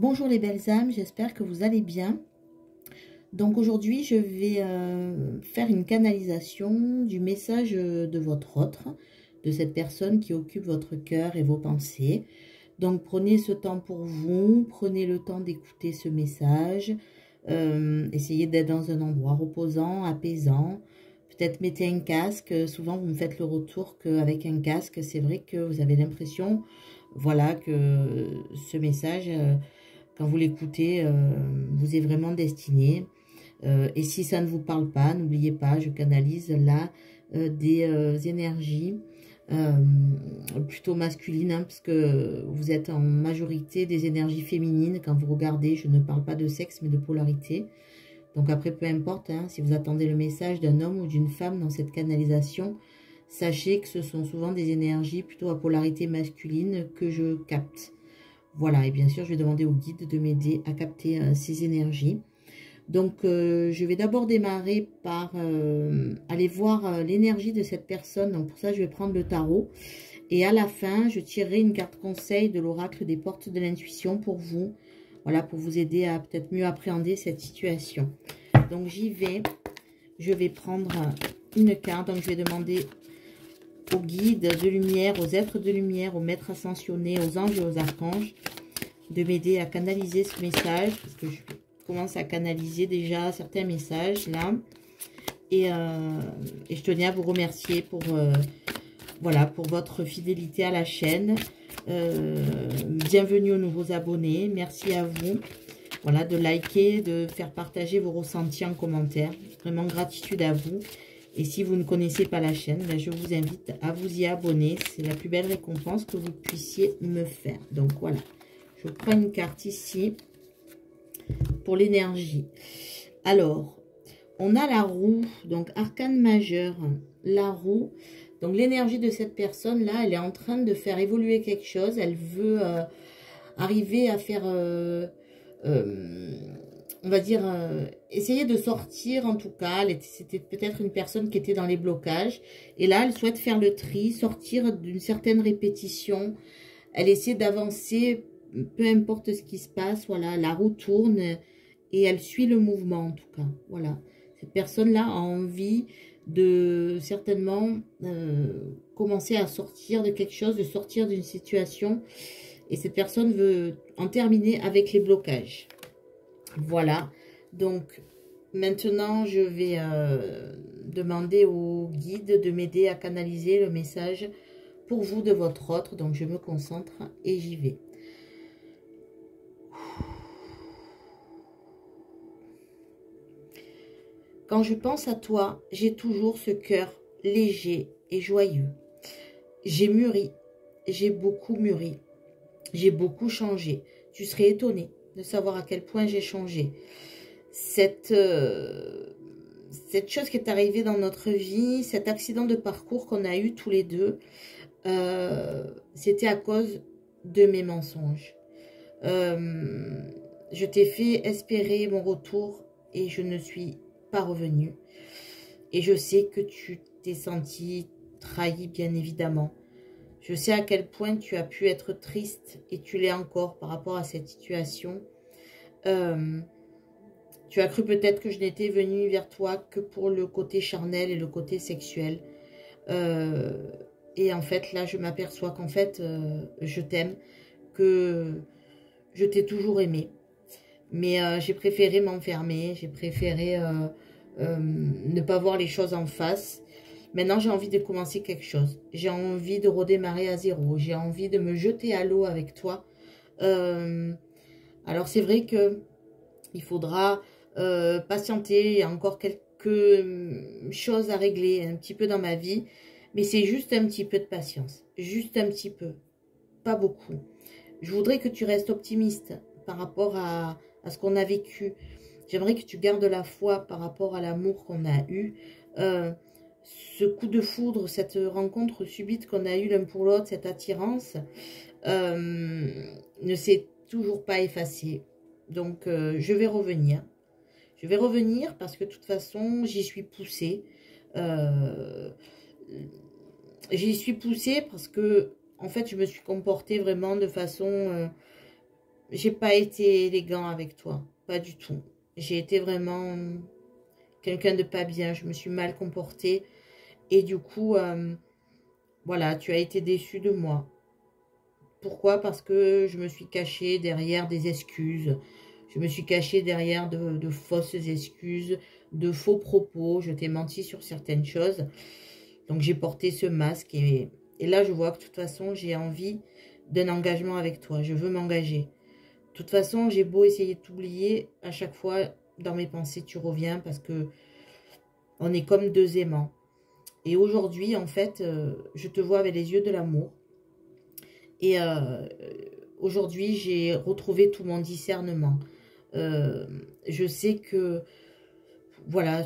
Bonjour les belles âmes, j'espère que vous allez bien. Donc aujourd'hui, je vais faire une canalisation du message de votre autre, de cette personne qui occupe votre cœur et vos pensées. Donc prenez ce temps pour vous, prenez le temps d'écouter ce message. Essayez d'être dans un endroit reposant, apaisant. Peut-être mettez un casque. Souvent, vous me faites le retour qu'avec un casque, c'est vrai que vous avez l'impression, voilà, que ce message... quand vous l'écoutez, vous est vraiment destiné. Et si ça ne vous parle pas, n'oubliez pas, je canalise là des énergies plutôt masculines, hein, parce que vous êtes en majorité des énergies féminines. Quand vous regardez, je ne parle pas de sexe, mais de polarité. Donc après, peu importe, hein, si vous attendez le message d'un homme ou d'une femme dans cette canalisation, sachez que ce sont souvent des énergies plutôt à polarité masculine que je capte. Voilà, et bien sûr, je vais demander au guide de m'aider à capter ces énergies. Donc, je vais d'abord démarrer par aller voir l'énergie de cette personne. Donc, pour ça, je vais prendre le tarot. Et à la fin, je tirerai une carte conseil de l'oracle des portes de l'intuition pour vous. Voilà, pour vous aider à peut-être mieux appréhender cette situation. Donc, j'y vais. Je vais prendre une carte. Donc, je vais demander aux guides de lumière, aux êtres de lumière, aux maîtres ascensionnés, aux anges et aux archanges, de m'aider à canaliser ce message, parce que je commence à canaliser déjà certains messages là, et je tenais à vous remercier pour, voilà, pour votre fidélité à la chaîne. Bienvenue aux nouveaux abonnés, merci à vous, voilà, de liker, de faire partager vos ressentis en commentaire, vraiment gratitude à vous. Et si vous ne connaissez pas la chaîne, ben je vous invite à vous y abonner. C'est la plus belle récompense que vous puissiez me faire. Donc voilà, je prends une carte ici pour l'énergie. Alors, on a la roue, donc arcane majeur, la roue. Donc l'énergie de cette personne-là, elle est en train de faire évoluer quelque chose. Elle veut arriver à faire... on va dire, essayer de sortir en tout cas. C'était peut-être une personne qui était dans les blocages. Et là, elle souhaite faire le tri, sortir d'une certaine répétition. Elle essaie d'avancer, peu importe ce qui se passe. Voilà, la roue tourne et elle suit le mouvement en tout cas. Voilà, cette personne-là a envie de certainement commencer à sortir de quelque chose, de sortir d'une situation. Et cette personne veut en terminer avec les blocages. Voilà, donc maintenant je vais demander au guide de m'aider à canaliser le message pour vous de votre autre. Donc je me concentre et j'y vais. Quand je pense à toi, j'ai toujours ce cœur léger et joyeux. J'ai mûri, j'ai beaucoup mûri, j'ai beaucoup changé. Tu serais étonné de savoir à quel point j'ai changé. Cette chose qui est arrivée dans notre vie, cet accident de parcours qu'on a eu tous les deux, c'était à cause de mes mensonges. Je t'ai fait espérer mon retour et je ne suis pas revenue. Et je sais que tu t'es senti trahi, bien évidemment. Je sais à quel point tu as pu être triste et tu l'es encore par rapport à cette situation. Tu as cru peut-être que je n'étais venue vers toi que pour le côté charnel et le côté sexuel. Et en fait, là, je m'aperçois qu'en fait, je t'aime, que je t'ai toujours aimé. Mais j'ai préféré m'enfermer, j'ai préféré ne pas voir les choses en face. Maintenant, j'ai envie de commencer quelque chose. J'ai envie de redémarrer à zéro. J'ai envie de me jeter à l'eau avec toi. Alors, c'est vrai que il faudra patienter. Il y a encore quelques choses à régler un petit peu dans ma vie. Mais c'est juste un petit peu de patience. Juste un petit peu. Pas beaucoup. Je voudrais que tu restes optimiste par rapport à ce qu'on a vécu. J'aimerais que tu gardes la foi par rapport à l'amour qu'on a eu. Ce coup de foudre, cette rencontre subite qu'on a eue l'un pour l'autre, cette attirance, ne s'est toujours pas effacée. Donc, je vais revenir. Je vais revenir parce que de toute façon, j'y suis poussée. J'y suis poussée parce que, en fait, je me suis comportée vraiment de façon j'ai pas été élégant avec toi. Pas du tout. J'ai été vraiment quelqu'un de pas bien. Je me suis mal comportée. Et du coup, voilà, tu as été déçu de moi. Pourquoi? Parce que je me suis cachée derrière des excuses. Je me suis cachée derrière de fausses excuses, de faux propos. Je t'ai menti sur certaines choses. Donc, j'ai porté ce masque. Et là, je vois que de toute façon, j'ai envie d'un engagement avec toi. Je veux m'engager. De toute façon, j'ai beau essayer de t'oublier, à chaque fois, dans mes pensées, tu reviens parce que on est comme deux aimants. Et aujourd'hui, en fait, je te vois avec les yeux de l'amour. Et aujourd'hui, j'ai retrouvé tout mon discernement. Je sais que, voilà,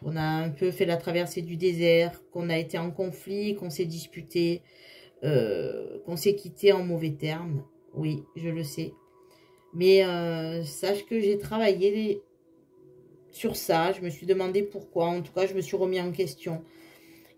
on a un peu fait la traversée du désert, qu'on a été en conflit, qu'on s'est disputé, qu'on s'est quitté en mauvais termes. Oui, je le sais. Mais sache que j'ai travaillé sur ça. Je me suis demandé pourquoi. En tout cas, je me suis remis en question.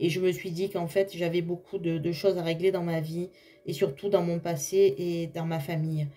Et je me suis dit qu'en fait, j'avais beaucoup de choses à régler dans ma vie. Et surtout dans mon passé et dans ma famille.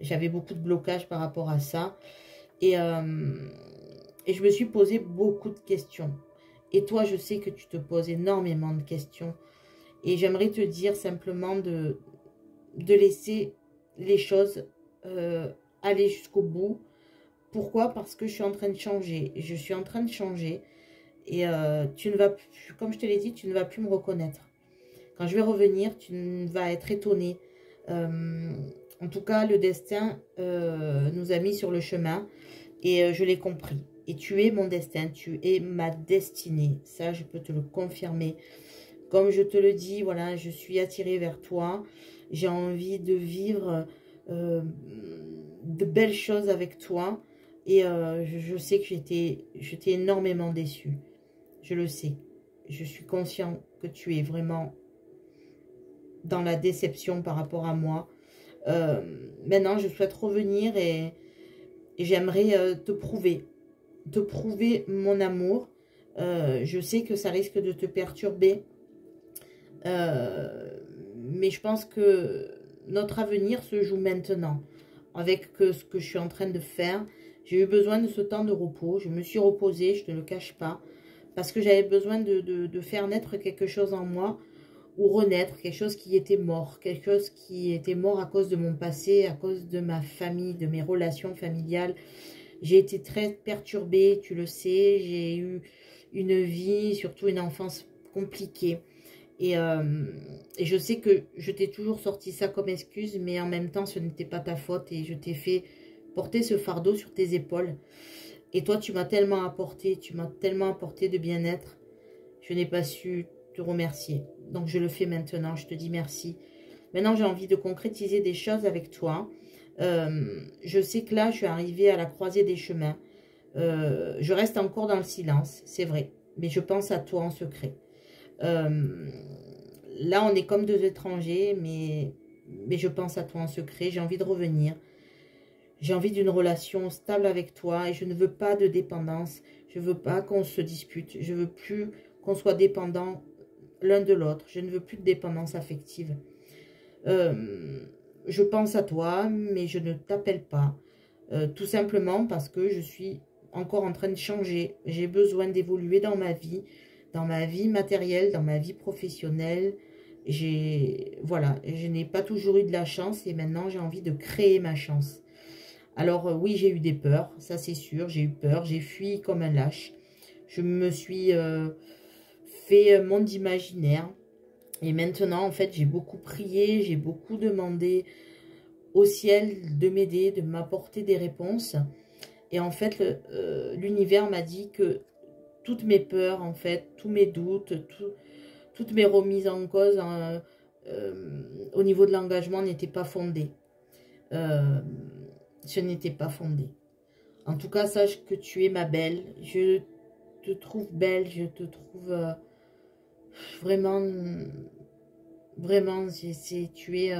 J'avais beaucoup de blocages par rapport à ça. Et je me suis posé beaucoup de questions. Et toi, je sais que tu te poses énormément de questions. Et j'aimerais te dire simplement de laisser les choses aller jusqu'au bout. Pourquoi? Parce que je suis en train de changer. Je suis en train de changer. Et tu ne vas plus, comme je te l'ai dit, tu ne vas plus me reconnaître. Quand je vais revenir, tu vas être étonné. En tout cas, le destin nous a mis sur le chemin. Et je l'ai compris. Et tu es mon destin. Tu es ma destinée. Ça, je peux te le confirmer. Comme je te le dis, voilà, je suis attirée vers toi. J'ai envie de vivre de belles choses avec toi. Et je sais que je t'ai énormément déçue. Je le sais. Je suis conscient que tu es vraiment dans la déception par rapport à moi. Maintenant, je souhaite revenir et j'aimerais te prouver mon amour. Je sais que ça risque de te perturber. Mais je pense que notre avenir se joue maintenant. Avec ce que je suis en train de faire. J'ai eu besoin de ce temps de repos. Je me suis reposée, je ne te le cache pas. Parce que j'avais besoin de faire naître quelque chose en moi. Ou renaître, quelque chose qui était mort. Quelque chose qui était mort à cause de mon passé, à cause de ma famille, de mes relations familiales. J'ai été très perturbée, tu le sais. J'ai eu une vie, surtout une enfance compliquée. Et je sais que je t'ai toujours sorti ça comme excuse, mais en même temps, ce n'était pas ta faute. Et je t'ai fait porter ce fardeau sur tes épaules. Et toi, tu m'as tellement apporté de bien-être. Je n'ai pas su te remercier. Donc, je le fais maintenant. Je te dis merci. Maintenant, j'ai envie de concrétiser des choses avec toi. Je sais que là, je suis arrivée à la croisée des chemins. Je reste encore dans le silence, c'est vrai. Mais je pense à toi en secret. Là, on est comme deux étrangers, mais je pense à toi en secret. J'ai envie de revenir. J'ai envie d'une relation stable avec toi et je ne veux pas de dépendance. Je ne veux pas qu'on se dispute. Je ne veux plus qu'on soit dépendant l'un de l'autre. Je ne veux plus de dépendance affective. Je pense à toi, mais je ne t'appelle pas. Tout simplement parce que je suis encore en train de changer. J'ai besoin d'évoluer dans ma vie matérielle, dans ma vie professionnelle. Voilà, je n'ai pas toujours eu de la chance et maintenant j'ai envie de créer ma chance. Alors oui, j'ai eu des peurs, ça c'est sûr, j'ai eu peur, j'ai fui comme un lâche. Je me suis fait un monde imaginaire. Et maintenant, en fait, j'ai beaucoup prié, j'ai beaucoup demandé au ciel de m'aider, de m'apporter des réponses. Et en fait, l'univers m'a dit que toutes mes peurs, en fait, tous mes doutes, toutes mes remises en cause au niveau de l'engagement n'étaient pas fondées. Ce n'était pas fondé. En tout cas, sache que tu es ma belle. Je te trouve belle, je te trouve vraiment, vraiment, tu es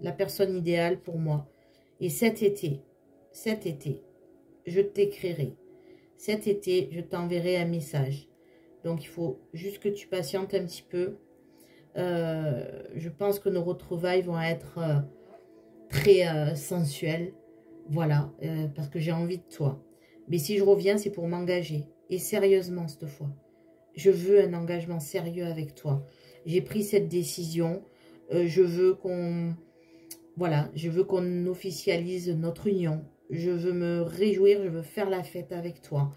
la personne idéale pour moi. Et cet été, je t'écrirai. Cet été, je t'enverrai un message. Donc, il faut juste que tu patientes un petit peu. Je pense que nos retrouvailles vont être très sensuel. Voilà, parce que j'ai envie de toi. Mais si je reviens, c'est pour m'engager. Et sérieusement, cette fois. Je veux un engagement sérieux avec toi. J'ai pris cette décision. Je veux qu'on... Voilà, je veux qu'on officialise notre union. Je veux me réjouir, je veux faire la fête avec toi.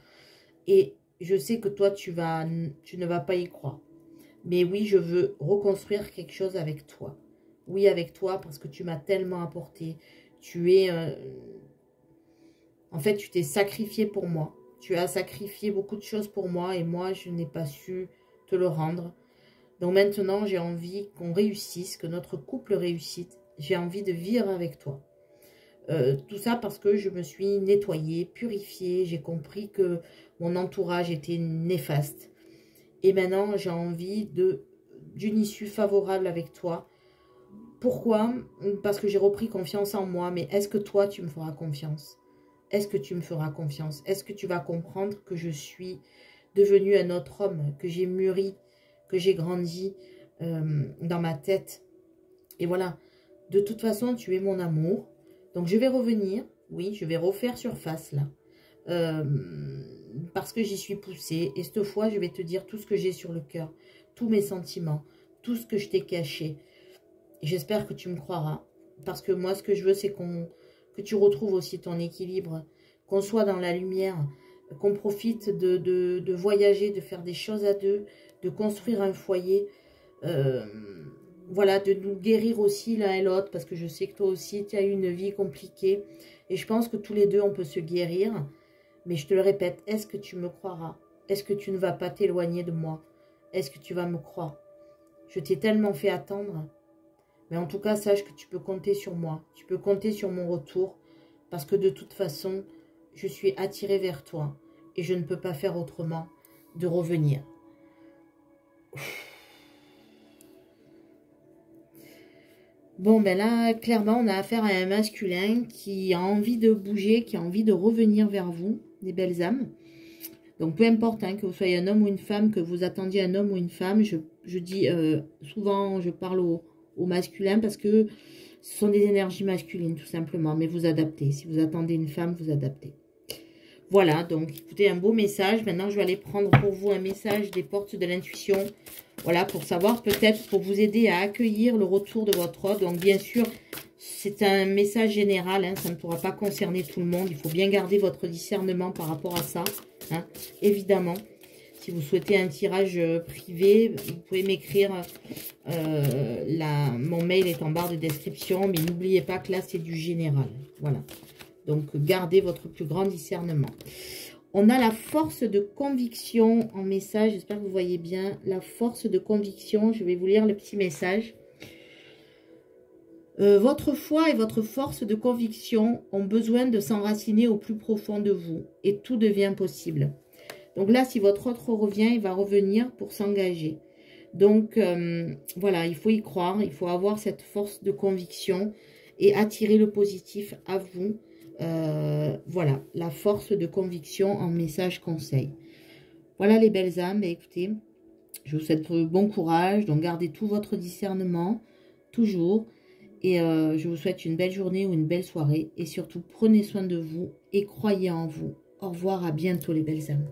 Et je sais que toi, tu ne vas pas y croire. Mais oui, je veux reconstruire quelque chose avec toi. Oui, avec toi, parce que tu m'as tellement apporté. Tu es... en fait, tu t'es sacrifié pour moi. Tu as sacrifié beaucoup de choses pour moi et moi, je n'ai pas su te le rendre. Donc maintenant, j'ai envie qu'on réussisse, que notre couple réussisse. J'ai envie de vivre avec toi. Tout ça parce que je me suis nettoyée, purifiée. J'ai compris que mon entourage était néfaste. Et maintenant, j'ai envie d'une issue favorable avec toi. Pourquoi? Parce que j'ai repris confiance en moi. Mais est-ce que toi, tu me feras confiance? Est-ce que tu me feras confiance? Est-ce que tu vas comprendre que je suis devenue un autre homme, que j'ai mûri, que j'ai grandi dans ma tête? Et voilà, de toute façon, tu es mon amour. Donc, je vais revenir. Oui, je vais refaire surface, là. Parce que j'y suis poussée. Et cette fois, je vais te dire tout ce que j'ai sur le cœur. Tous mes sentiments. Tout ce que je t'ai caché. J'espère que tu me croiras. Parce que moi, ce que je veux, c'est que tu retrouves aussi ton équilibre. Qu'on soit dans la lumière. Qu'on profite de voyager, de faire des choses à deux. De construire un foyer. Voilà, de nous guérir aussi l'un et l'autre, parce que je sais que toi aussi, tu as eu une vie compliquée. Et je pense que tous les deux, on peut se guérir. Mais je te le répète, est-ce que tu me croiras? Est-ce que tu ne vas pas t'éloigner de moi? Est-ce que tu vas me croire? Je t'ai tellement fait attendre. Mais en tout cas, sache que tu peux compter sur moi. Tu peux compter sur mon retour. Parce que de toute façon, je suis attirée vers toi. Et je ne peux pas faire autrement de revenir. Bon, ben là, clairement, on a affaire à un masculin qui a envie de bouger, qui a envie de revenir vers vous, les belles âmes. Donc, peu importe hein, que vous soyez un homme ou une femme, que vous attendiez un homme ou une femme, je dis souvent, je parle au masculin parce que ce sont des énergies masculines, tout simplement. Mais vous adaptez. Si vous attendez une femme, vous adaptez. Voilà, donc écoutez, un beau message. Maintenant, je vais aller prendre pour vous un message des portes de l'intuition. Voilà, pour savoir peut-être, pour vous aider à accueillir le retour de votre hôte. Donc, bien sûr, c'est un message général. Hein, ça ne pourra pas concerner tout le monde. Il faut bien garder votre discernement par rapport à ça. Hein, évidemment, si vous souhaitez un tirage privé, vous pouvez m'écrire. Mon mail est en barre de description. Mais n'oubliez pas que là, c'est du général. Voilà. Donc, gardez votre plus grand discernement. On a la force de conviction en message. J'espère que vous voyez bien. La force de conviction. Je vais vous lire le petit message. Votre foi et votre force de conviction ont besoin de s'enraciner au plus profond de vous. Et tout devient possible. Donc là, si votre autre revient, il va revenir pour s'engager. Donc, voilà, il faut y croire. Il faut avoir cette force de conviction et attirer le positif à vous. Voilà, la force de conviction en message conseil. Voilà les belles âmes, écoutez, je vous souhaite bon courage, donc gardez tout votre discernement, toujours, et je vous souhaite une belle journée ou une belle soirée, et surtout prenez soin de vous et croyez en vous. Au revoir, à bientôt les belles âmes.